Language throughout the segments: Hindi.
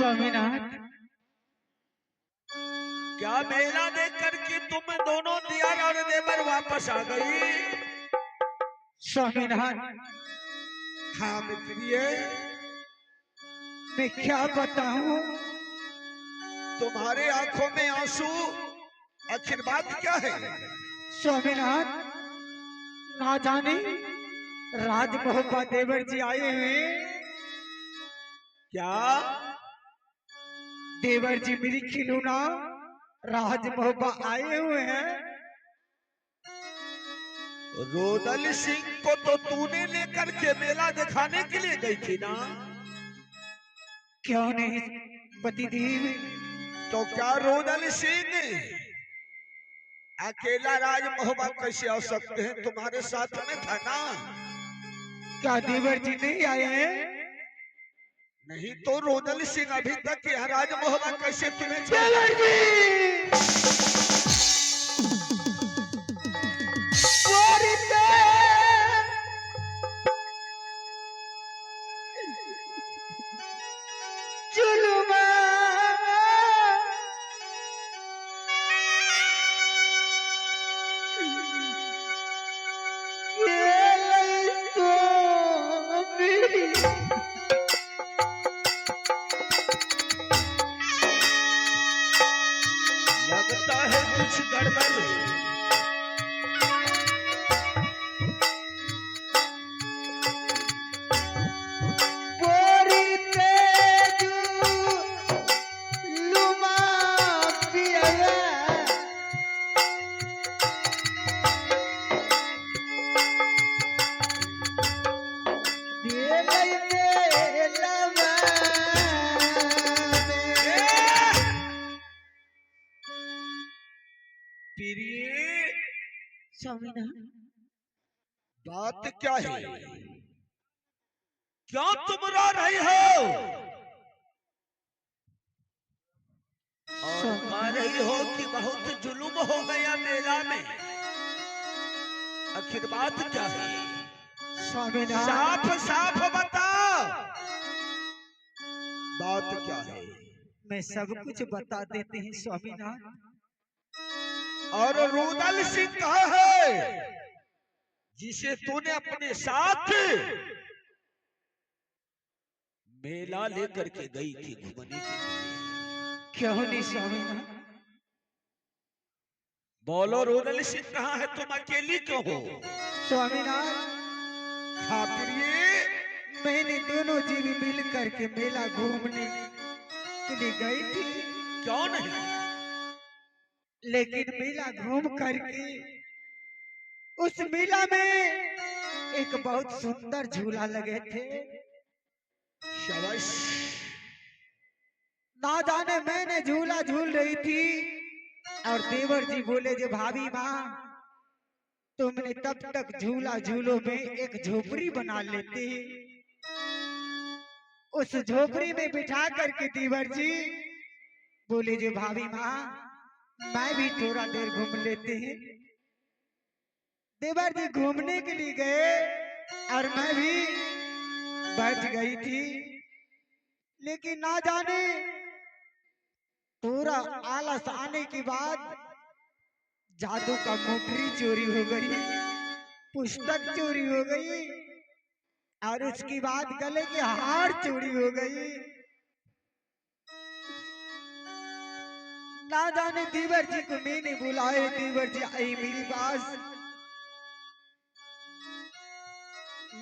स्वामीनाथ, क्या मेला देख करके तुम दोनों दियार और देवर वापस आ गई? स्वामीनाथ, हाँ मित्रिय, मैं क्या बताऊं? तुम्हारे आंखों में आंसू, आखिर बात क्या है? स्वामीनाथ, ना जाने राज मोहब्बा देवर जी आए हैं। क्या? देवर जी मेरी खिलौना राज मोहब्बा आए हुए हैं। रोदल सिंह को तो तूने लेकर के मेला दिखाने के लिए गई थी ना? क्यों नहीं पतिदेव? तो क्या रोदल सिंह अकेला राज मोहब्बा कैसे आ सकते हैं? तुम्हारे साथ में था ना? क्या देवर जी नहीं आए हैं? नहीं तो रोदल सिंह अभी तक यह राज मोहब्बा कैसे तुम्हें देवर जी! जुलुमा लगता है कुछ गड़बड़। स्वामीनाथ, बात क्या है? क्यों तुम रो रही हो? और कह रही हो कि बहुत जुलुम हो गया मेला में। आखिर बात क्या है? स्वामीनाथ, साफ साफ बताओ, बात क्या है? मैं सब कुछ बता देते हैं स्वामीनाथ। और रुदल सिंह कहाँ है जिसे तूने अपने साथ मेला लेकर के गई थी घूमने के लिए? क्यों नहीं स्वामीनाथ? बोलो रुदल सिंह कहाँ है? तुम अकेली क्यों हो? स्वामीनाथ, हाँ प्रिय, मैंने दोनों जीवी मिल करके मेला घूमने के लिए गई थी, क्यों नहीं? लेकिन मेला घूम करके उस मेला में एक बहुत सुंदर झूला लगे थे। शाबाश। ना जाने मैंने झूला झूल रही थी और देवर जी बोले जो भाभी माँ तुमने तब तक झूला झूलो में एक झोपड़ी बना लेते। उस झोपड़ी में बिठा करके देवर जी बोले जो भाभी माँ मैं भी थोड़ा देर घूम लेते हैं। देवर जी घूमने के लिए गए और मैं भी बैठ गई थी, लेकिन ना जाने थोड़ा आलस आने के बाद जादू का मोटरी चोरी हो गई, पुस्तक चोरी हो गई और उसके बाद गले के हार चोरी हो गई। ना जाने देवर जी को मैंने बुलाए, देवर जी आई मेरे पास,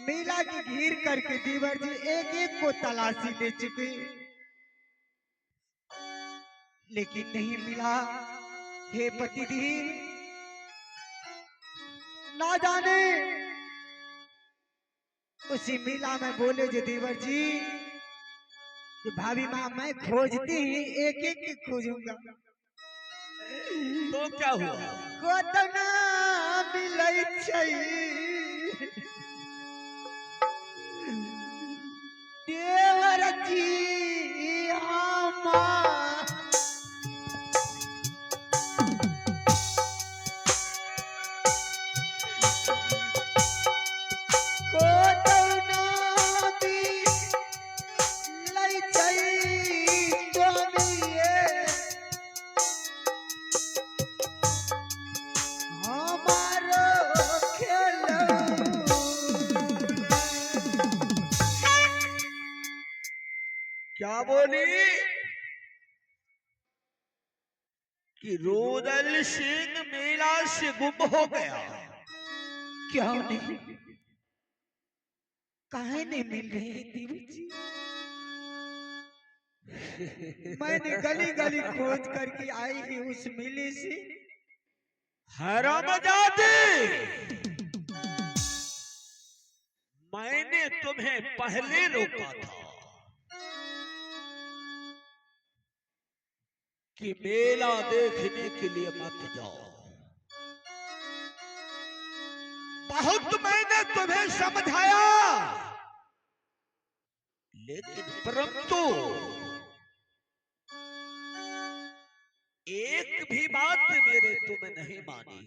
मेला की घेर करके देवर जी एक एक को तलाशी ले चुके, लेकिन नहीं मिला। हे पतिदेव, ना जाने उसी मेला में बोले जो देवर जी कि भाभी माँ मैं खोजती ही एक एक की खोजूंगा। तो क्या हुआ? कोतना मिलै छै देवर जी हमार, कोतना मिलै छै क्या बोली कि रुदल सिंह मेला से गुम हो गया। क्यों नहीं, काहे नहीं मिल रहे हैं देवी जी? मैंने गली गली खोज करके आई ही उस मिली से। हरामजादे, मैंने तुम्हें पहले रोका था कि मेला देखने के लिए मत जाओ। बहुत मैंने तुम्हें समझाया, लेकिन परंतु एक भी बात मेरे तुम नहीं मानी।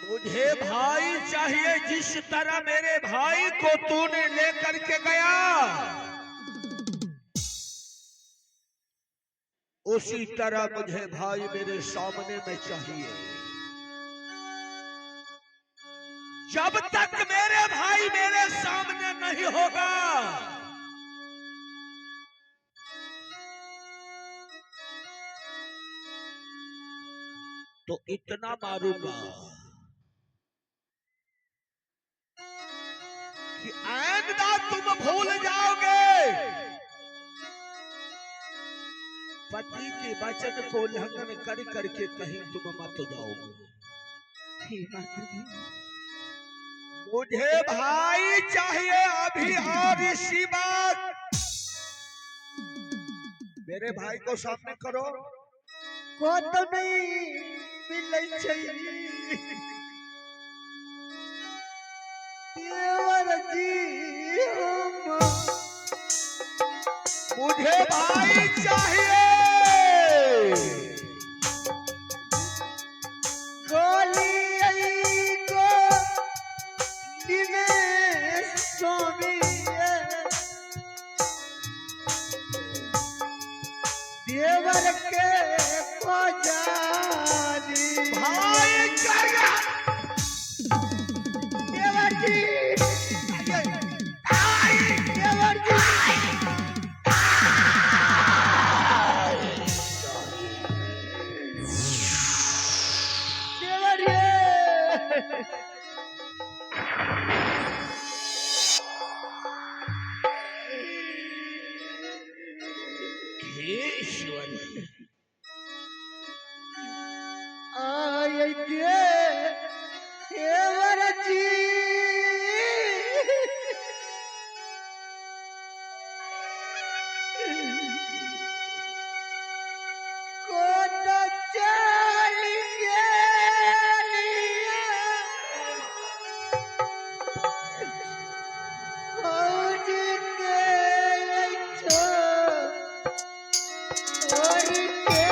मुझे भाई चाहिए, जिस तरह मेरे भाई को तूने लेकर के गया उसी तरह मुझे भाई मेरे सामने में चाहिए। जब तक मेरे भाई मेरे सामने नहीं होगा तो इतना मारूंगा कि आइंदा तुम भूल जाओगे। पति के वचन को उल्लंघन कर करके कहीं तुम मत जाओगे। मुझे भाई चाहिए अभी, और इसी बात मेरे भाई को सामने करो। को तो नहीं मिल चाहिए देवर जी, मुझे भाई चाहिए। गोली को दिनेश स्वामी देवर के पुजारी भाई चाहिए। देवर जी, देवर जी, देवर जी। हे ईश्वर, आए देवर जी, को तो चल गेलिया फौज के छोड़ के।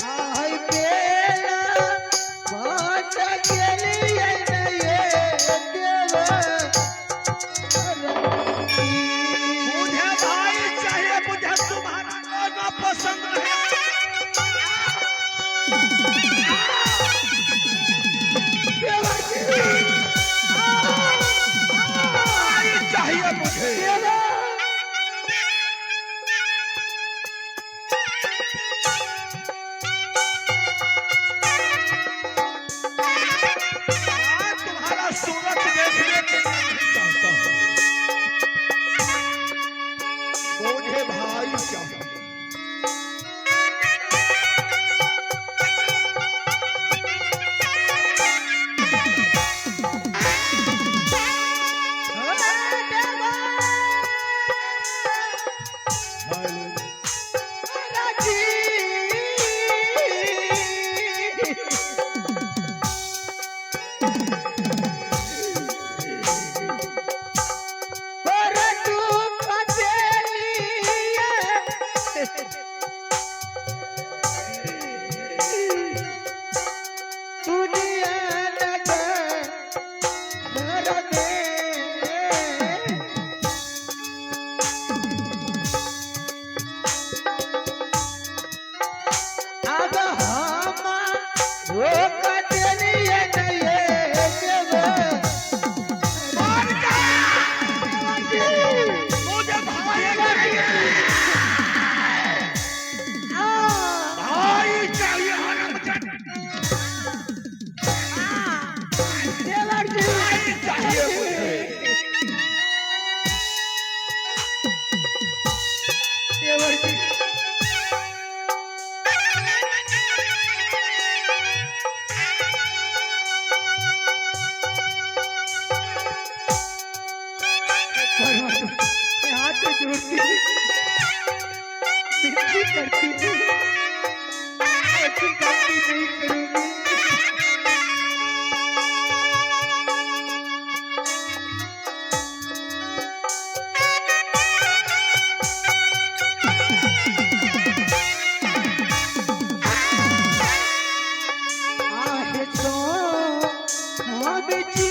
आई बेला भात गेलिए ये देवर की। मुझे भाई चाहिए, मुझे तुम्हारा गाना पसंद है। देवर जी, भाई चाहिए मुझे। देवर मैं तुम्हारा सूरत देखने के लिए नहीं चाहता हूँ। मुझे भाई चाहिए। जी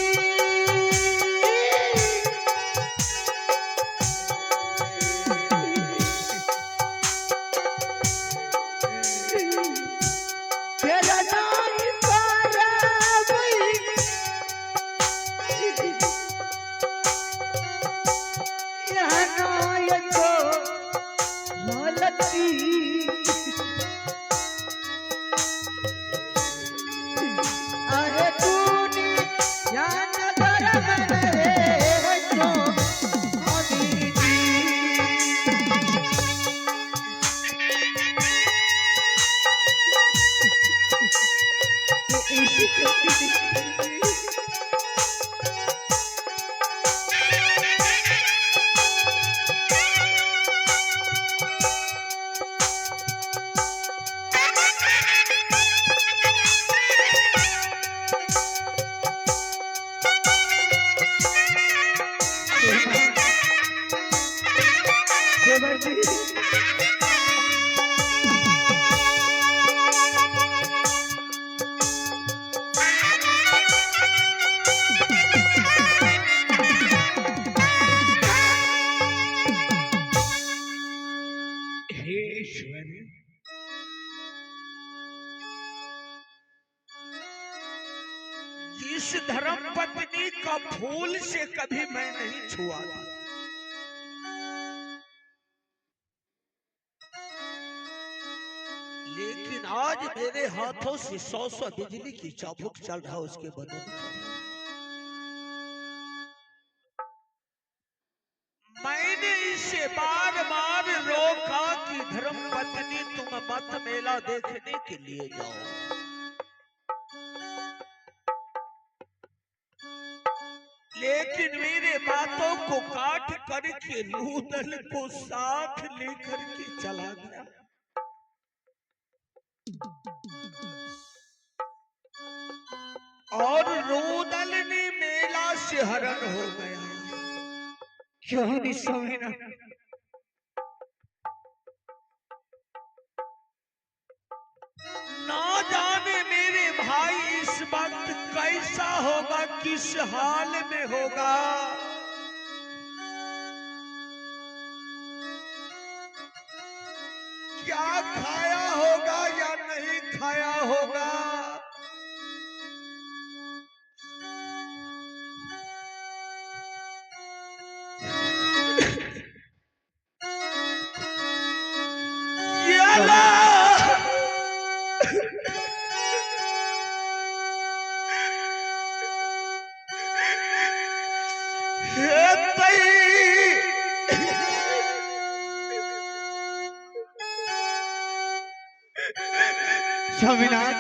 तेरा नाम अरे तूने या नजर रहे तो अभी जी देवर जी हे ईश्वर, जिस धर्म पत्नी का फूल से कभी मैं नहीं छुआ था, लेकिन आज मेरे हाथों से 100 बिजली की चाबुक चल रहा है उसके बदन में। मैंने इसे बार बार रोका कि धर्म पत्नी तुम मत मेला देखने के लिए जाओ, लेकिन मेरे बातों को काट करके नूदल को साथ लेकर के चला गया। और नूदल ने मेला से हरण हो गया। क्यों नहीं सोना ना जाने मेरे भाई इस वक्त कैसा होगा, किस हाल में होगा। क्या खाया होगा या नहीं खाया होगा। स्वामीनाथ